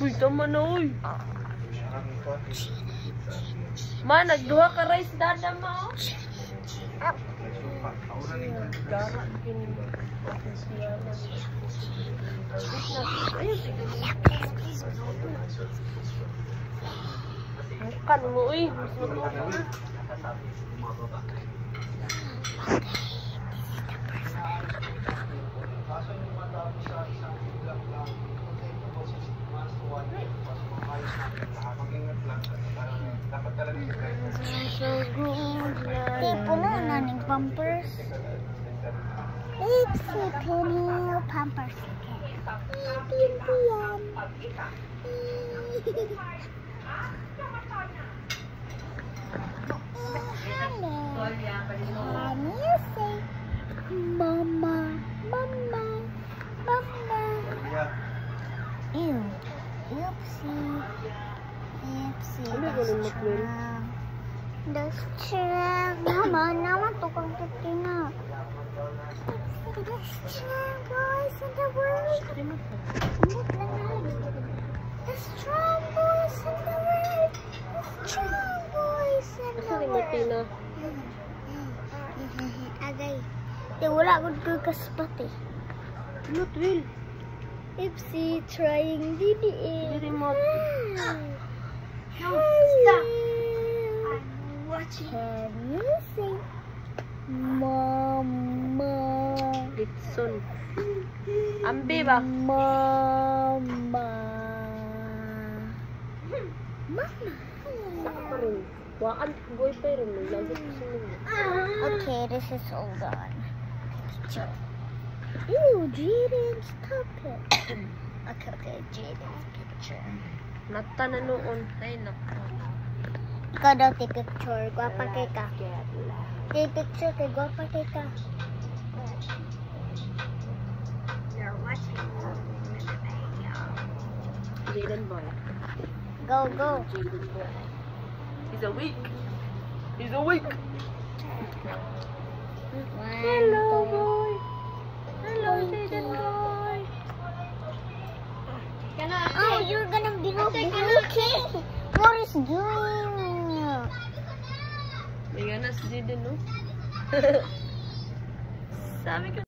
Uy, tama na, uy. Ma, nagduha ka rice dada, ma, oh. Makan mo, uy. Mas matulog na. Puno na ng pampers. It's a penny pampers. Yan. Can you say mama, mama, mama? Ew. Oopsie. Oopsie. That's true. Mama, naman tukang titina. The strong boys in the world. The strong boys in the world. The strong boys in the world. Agay. Di wala akong tugas pati. Not will. Ipsy trying DDA. Remote. No, stop. I'm watching. Can you say mama? Litson. Ambi ba? Mama. Mama. Sakaroon. Waan boy pa rin. Lagi ko sinunod. Okay, this is all done. Picture. Ew, Jaden, stop it. Okay, Jaden's picture. Nata na noon. Ay, naku. Ikaw daw, take picture. Guwapa kay ka. Take picture kay guwapa kay ka. You're watching Jaden boy. Go, go. Jaden boy. He's awake. He's awake. Hello, boy. Hello, Jaden boy. Oh, you're gonna be okay. What is doing? May ganas Jaden, no? Sabi ko.